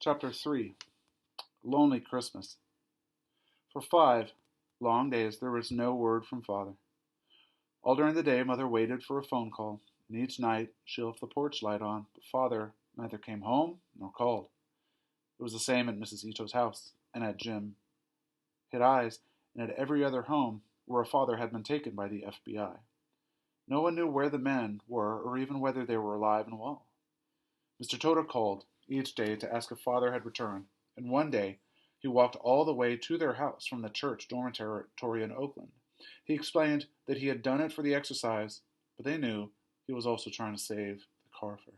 Chapter 3 Lonely Christmas. For 5 long days there was no word from Father. All during the day Mother waited for a phone call, and each night she left the porch light on, but Father neither came home nor called. It was the same at Mrs. Ito's house, and at Jim Hit Eyes, and at every other home where a father had been taken by the FBI. No one knew where the men were or even whether they were alive and well. Mr. Tota called each day to ask if Father had returned, and one day he walked all the way to their house from the church dormitory in Oakland. He explained that he had done it for the exercise, but they knew he was also trying to save the car fare.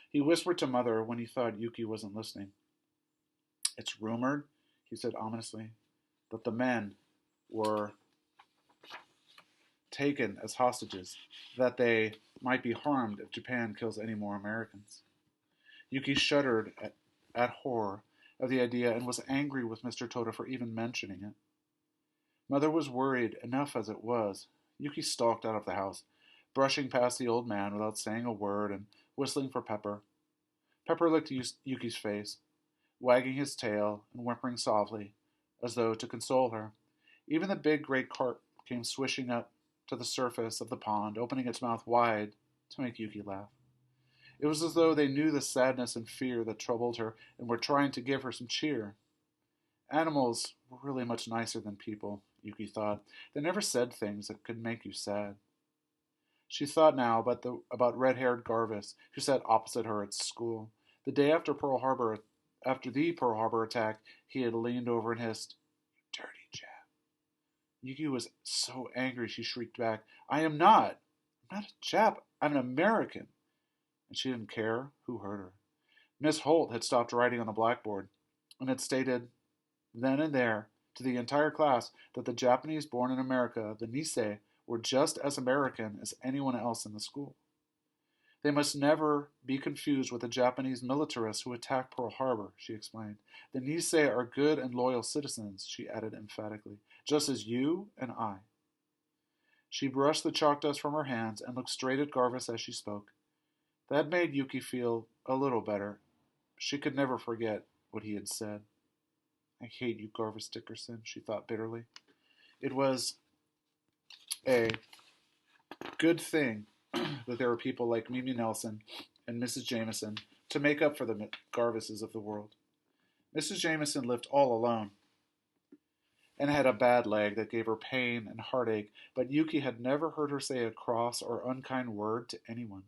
He whispered to Mother when he thought Yuki wasn't listening. "It's rumored," he said ominously, "that the men were taken as hostages, that they might be harmed if Japan kills any more Americans." Yuki shuddered at horror of the idea and was angry with Mr. Tota for even mentioning it. Mother was worried enough as it was. Yuki stalked out of the house, brushing past the old man without saying a word and whistling for Pepper. Pepper licked Yuki's face, wagging his tail and whimpering softly, as though to console her. Even the big gray cart came swishing up to the surface of the pond, opening its mouth wide to make Yuki laugh. It was as though they knew the sadness and fear that troubled her and were trying to give her some cheer. Animals were really much nicer than people, Yuki thought. They never said things that could make you sad. She thought now about red-haired Garvis, who sat opposite her at school. The day after the Pearl Harbor attack, he had leaned over and hissed, "You dirty Jap." Yuki was so angry she shrieked back, I'm not a Jap. I'm an American." And she didn't care who heard her. Miss Holt had stopped writing on the blackboard and had stated then and there to the entire class that the Japanese born in America, the Nisei, were just as American as anyone else in the school. They must never be confused with the Japanese militarists who attacked Pearl Harbor, she explained. The Nisei are good and loyal citizens, she added emphatically, just as you and I. She brushed the chalk dust from her hands and looked straight at Garvis as she spoke. That made Yuki feel a little better. She could never forget what he had said. "I hate you, Garvis Dickerson," she thought bitterly. It was a good thing that there were people like Mimi Nelson and Mrs. Jameson to make up for the Garvises of the world. Mrs. Jameson lived all alone and had a bad leg that gave her pain and heartache, but Yuki had never heard her say a cross or unkind word to anyone.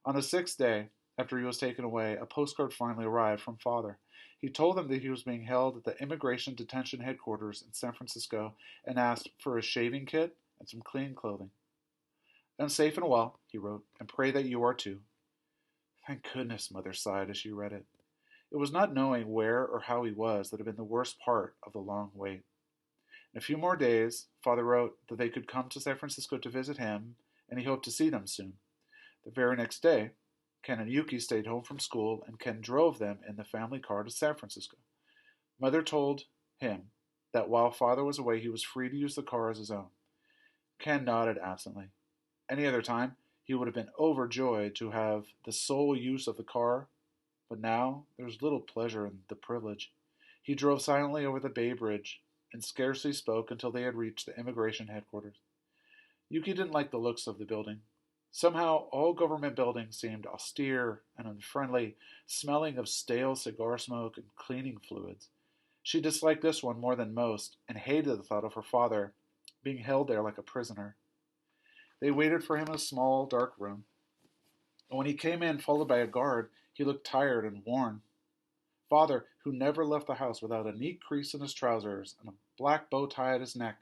On the 6th day, after he was taken away, a postcard finally arrived from Father. He told them that he was being held at the Immigration Detention Headquarters in San Francisco and asked for a shaving kit and some clean clothing. "I'm safe and well," he wrote, "and pray that you are too." Thank goodness, Mother sighed as she read it. It was not knowing where or how he was that had been the worst part of the long wait. In a few more days, Father wrote that they could come to San Francisco to visit him, and he hoped to see them soon. The very next day, Ken and Yuki stayed home from school, and Ken drove them in the family car to San Francisco. Mother told him that while Father was away, he was free to use the car as his own. Ken nodded absently. Any other time, he would have been overjoyed to have the sole use of the car, but now there was little pleasure in the privilege. He drove silently over the Bay Bridge and scarcely spoke until they had reached the immigration headquarters. Yuki didn't like the looks of the building. Somehow, all government buildings seemed austere and unfriendly, smelling of stale cigar smoke and cleaning fluids. She disliked this one more than most, and hated the thought of her father being held there like a prisoner. They waited for him in a small, dark room, and when he came in, followed by a guard, he looked tired and worn. Father, who never left the house without a neat crease in his trousers and a black bow tie at his neck,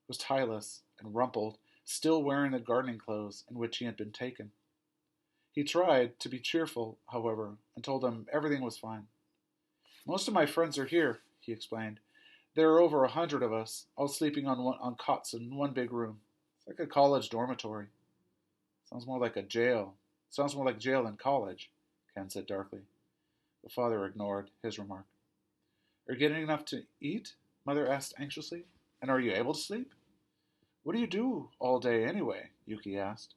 was tieless and rumpled, still wearing the gardening clothes in which he had been taken. He tried to be cheerful, however, and told them everything was fine. "Most of my friends are here," he explained. "There are over 100 of us, all sleeping on cots in one big room. It's like a college dormitory." Sounds more like jail than college," Ken said darkly. The father ignored his remark. "Are you getting enough to eat?" Mother asked anxiously. "And are you able to sleep?" "What do you do all day anyway?" Yuki asked.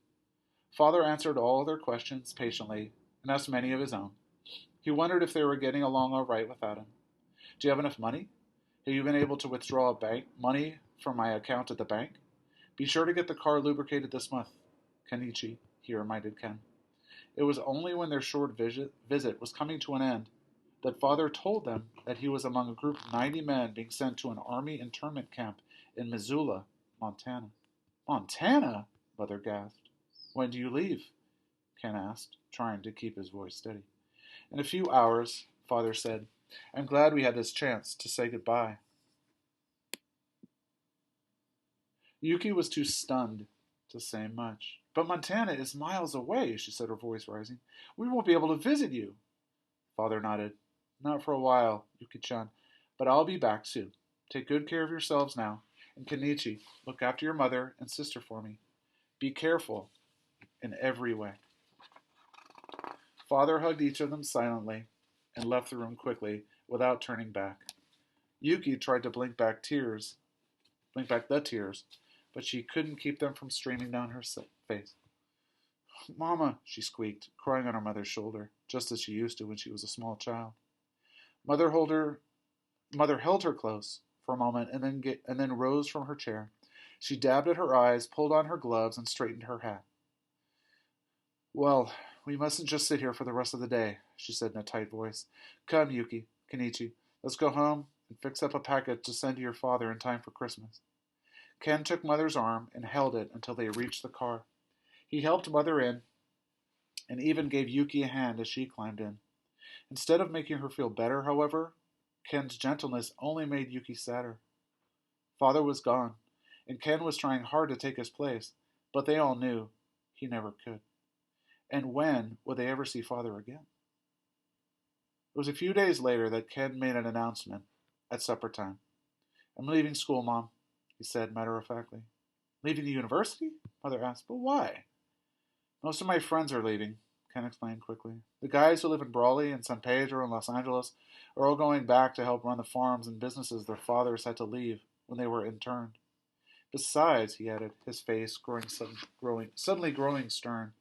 Father answered all their questions patiently and asked many of his own. He wondered if they were getting along all right without him. Do you have enough money? Have you been able to withdraw bank money from my account at the bank? Be sure to get the car lubricated this month, Kenichi, he reminded Ken. It was only when their short visit was coming to an end that Father told them that he was among a group of 90 men being sent to an army internment camp in Missoula, Montana. Montana? Mother gasped. When do you leave? Ken asked, trying to keep his voice steady. In a few hours, Father said. I'm glad we had this chance to say goodbye. Yuki was too stunned to say much. But Montana is miles away, she said, her voice rising. We won't be able to visit you. Father nodded. Not for a while, Yuki-chan, but I'll be back soon. Take good care of yourselves now. And Kenichi, look after your mother and sister for me. Be careful in every way. Father hugged each of them silently and left the room quickly without turning back. Yuki tried to blink back the tears, but she couldn't keep them from streaming down her face. Mama, she squeaked, crying on her mother's shoulder, just as she used to when she was a small child. Mother held her close for a moment and then rose from her chair. She dabbed at her eyes, pulled on her gloves, and straightened her hat. Well, we mustn't just sit here for the rest of the day, she said in a tight voice. Come, Yuki, Kenichi, let's go home and fix up a packet to send to your father in time for Christmas. Ken took Mother's arm and held it until they reached the car. He helped Mother in and even gave Yuki a hand as she climbed in. Instead of making her feel better, however, Ken's gentleness only made Yuki sadder. Father was gone, and Ken was trying hard to take his place, but they all knew he never could. And when would they ever see Father again? It was a few days later that Ken made an announcement at supper time. I'm leaving school, Mom, he said matter-of-factly. Leaving the university? Mother asked. But why? Most of my friends are leaving, Ken explained quickly. The guys who live in Brawley and San Pedro and Los Angeles are all going back to help run the farms and businesses their fathers had to leave when they were interned. Besides, he added, his face suddenly growing stern,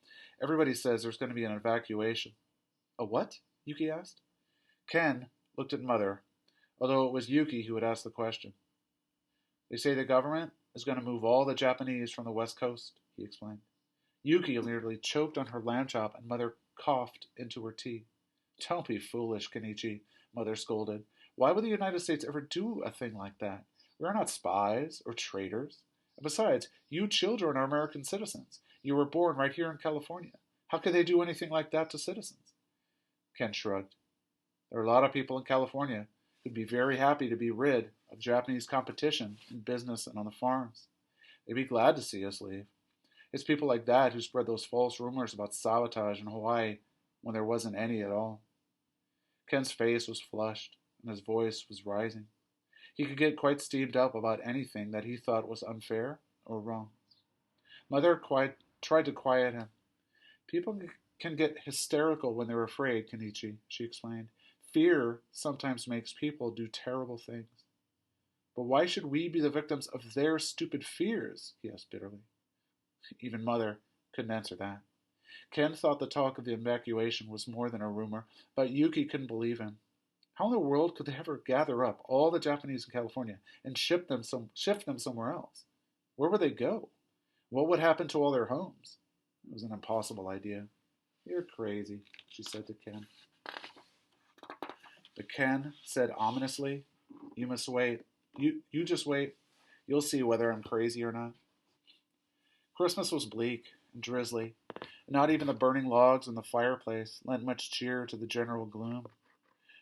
everybody says there's going to be an evacuation. A what? Yuki asked. Ken looked at Mother, although it was Yuki who had asked the question. They say the government is going to move all the Japanese from the West Coast, he explained. Yuki nearly choked on her lamb chop, and Mother coughed into her tea. Don't be foolish, Kenichi, Mother scolded. Why would the United States ever do a thing like that? We are not spies or traitors. And besides, you children are American citizens. You were born right here in California. How could they do anything like that to citizens? Ken shrugged. There are a lot of people in California who'd be very happy to be rid of Japanese competition in business and on the farms. They'd be glad to see us leave. It's people like that who spread those false rumors about sabotage in Hawaii when there wasn't any at all. Ken's face was flushed, and his voice was rising. He could get quite steamed up about anything that he thought was unfair or wrong. Mother tried to quiet him. People can get hysterical when they're afraid, Kenichi, she explained. Fear sometimes makes people do terrible things. But why should we be the victims of their stupid fears? He asked bitterly. Even Mother couldn't answer that. Ken thought the talk of the evacuation was more than a rumor, but Yuki couldn't believe him. How in the world could they ever gather up all the Japanese in California and shift them somewhere else? Where would they go? What would happen to all their homes? It was an impossible idea. You're crazy, she said to Ken. But Ken said ominously, You must wait. You just wait. You'll see whether I'm crazy or not. Christmas was bleak and drizzly, and not even the burning logs in the fireplace lent much cheer to the general gloom.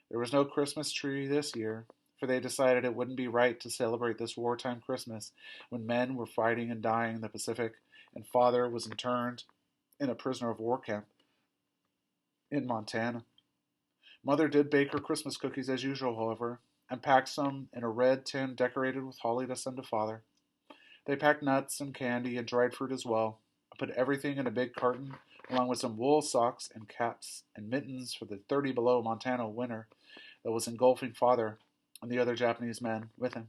There was no Christmas tree this year, for they decided it wouldn't be right to celebrate this wartime Christmas when men were fighting and dying in the Pacific and Father was interned in a prisoner of war camp in Montana. Mother did bake her Christmas cookies as usual, however, and packed some in a red tin decorated with holly to send to Father. They packed nuts and candy and dried fruit as well, and put everything in a big carton, along with some wool socks and caps and mittens for the 30-below Montana winter that was engulfing Father and the other Japanese men with him.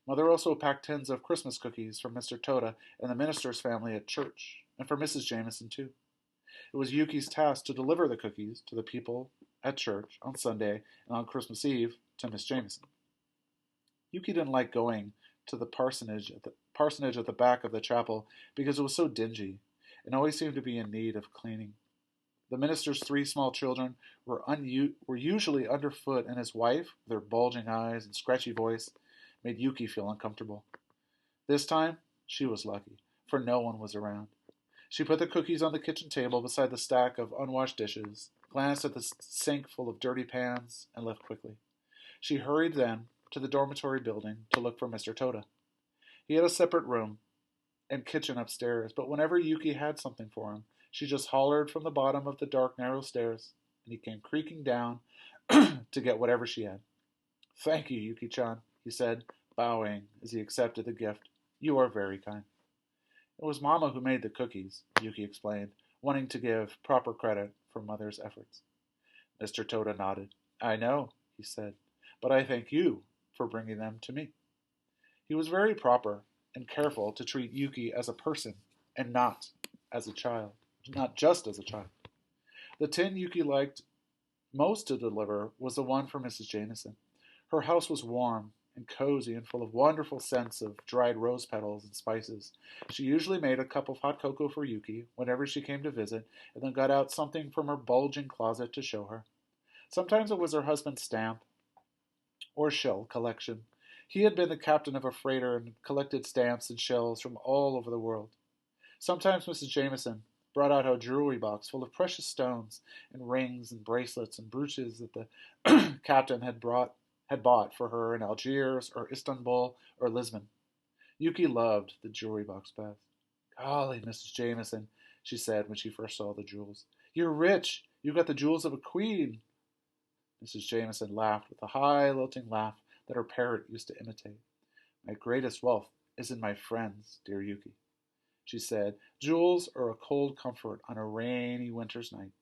Mother also packed tins of Christmas cookies for Mr. Toda and the minister's family at church, and for Mrs. Jameson, too. It was Yuki's task to deliver the cookies to the people at church on Sunday and on Christmas Eve to Miss Jameson. Yuki didn't like going to the parsonage at the back of the chapel because it was so dingy and always seemed to be in need of cleaning. The minister's three small children were usually underfoot, and his wife, with her bulging eyes and scratchy voice, made Yuki feel uncomfortable. This time, she was lucky, for no one was around. She put the cookies on the kitchen table beside the stack of unwashed dishes, glanced at the sink full of dirty pans, and left quickly. She hurried then to the dormitory building to look for Mr. Tota. He had a separate room and kitchen upstairs, but whenever Yuki had something for him, she just hollered from the bottom of the dark, narrow stairs, and he came creaking down to get whatever she had. "Thank you, Yuki-chan," he said, bowing as he accepted the gift. "You are very kind." "It was Mama who made the cookies," Yuki explained, wanting to give proper credit for Mother's efforts. Mr. Tota nodded. "I know," he said, "but I thank you for bringing them to me." He was very proper and careful to treat Yuki as a person and not as a child, not just as a child. The tin Yuki liked most to deliver was the one for Mrs. Jameson. Her house was warm and cozy and full of wonderful scents of dried rose petals and spices. She usually made a cup of hot cocoa for Yuki whenever she came to visit, and then got out something from her bulging closet to show her. Sometimes it was her husband's stamp or shell collection. He had been the captain of a freighter and collected stamps and shells from all over the world. Sometimes Mrs. Jameson brought out a jewelry box full of precious stones and rings and bracelets and brooches that the captain had bought for her in Algiers or Istanbul or Lisbon. Yuki loved the jewelry box best. "Golly, Mrs. Jameson," she said when she first saw the jewels. "You're rich. You got the jewels of a queen." Mrs. Jameson laughed with the high, lilting laugh that her parrot used to imitate. "My greatest wealth is in my friends, dear Yuki," she said. "Jewels are a cold comfort on a rainy winter's night."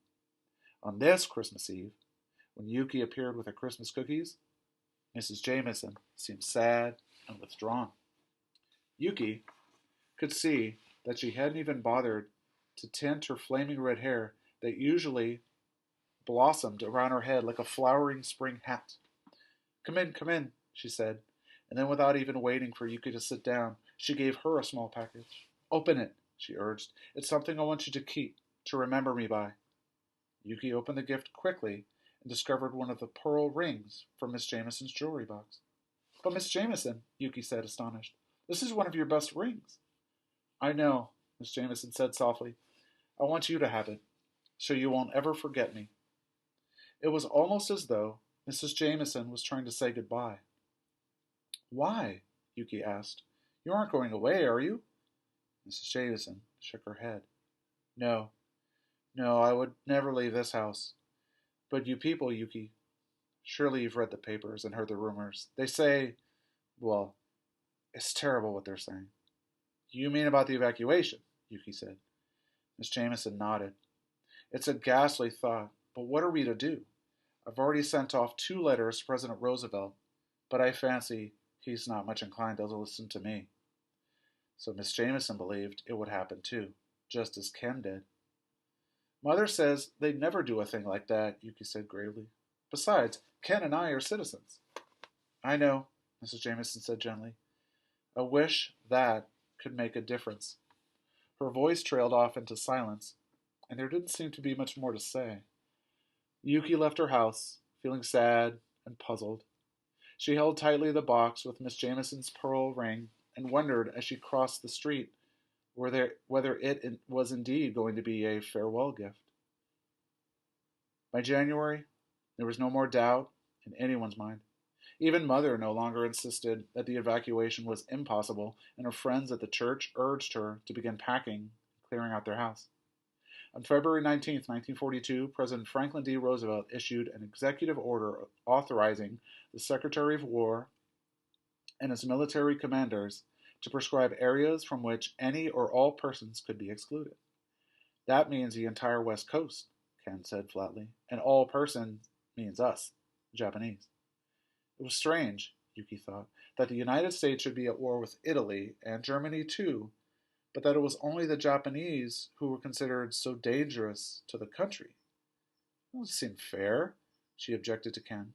On this Christmas Eve, when Yuki appeared with the Christmas cookies, Mrs. Jameson seemed sad and withdrawn. Yuki could see that she hadn't even bothered to tint her flaming red hair that usually blossomed around her head like a flowering spring hat. Come in," she said, and then without even waiting for Yuki to sit down, she gave her a small package. "Open it," she urged. "It's something I want you to keep, to remember me by." Yuki opened the gift quickly and discovered one of the pearl rings from Miss Jameson's jewelry box. "But Miss Jameson," Yuki said, astonished, "this is one of your best rings." "I know," Miss Jameson said softly. "I want you to have it, so you won't ever forget me." It was almost as though Mrs. Jameson was trying to say goodbye. "Why?" Yuki asked. "You aren't going away, are you?" Mrs. Jameson shook her head. No, I would never leave this house. But you people, Yuki, surely you've read the papers and heard the rumors. They say, well, it's terrible what they're saying." "You mean about the evacuation?" Yuki said. Miss Jameson nodded. "It's a ghastly thought, but what are we to do? I've already sent off 2 letters to President Roosevelt, but I fancy he's not much inclined to listen to me." So Miss Jameson believed it would happen too, just as Ken did. "Mother says they'd never do a thing like that," Yuki said gravely. "Besides, Ken and I are citizens." "I know," Mrs. Jameson said gently. "I wish that could make a difference." Her voice trailed off into silence, and there didn't seem to be much more to say. Yuki left her house, feeling sad and puzzled. She held tightly the box with Miss Jameson's pearl ring and wondered as she crossed the street whether it was indeed going to be a farewell gift. By January, there was no more doubt in anyone's mind. Even Mother no longer insisted that the evacuation was impossible, and her friends at the church urged her to begin packing and clearing out their house. On February 19, 1942, President Franklin D. Roosevelt issued an executive order authorizing the Secretary of War and his military commanders to prescribe areas from which any or all persons could be excluded. "That means the entire West Coast," Ken said flatly, "and all persons means us, Japanese." It was strange, Yuki thought, that the United States should be at war with Italy and Germany too, but that it was only the Japanese who were considered so dangerous to the country. It doesn't seem fair. she objected to Ken.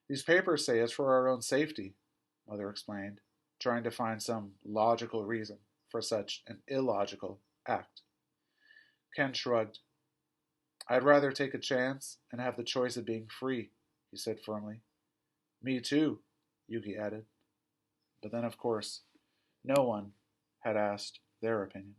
These papers say it's for our own safety, Mother explained, trying to find some logical reason for such an illogical act. Ken shrugged. I'd rather take a chance and have the choice of being free, he said firmly. Me too, Yuki added. But then, of course, no one had asked their opinion.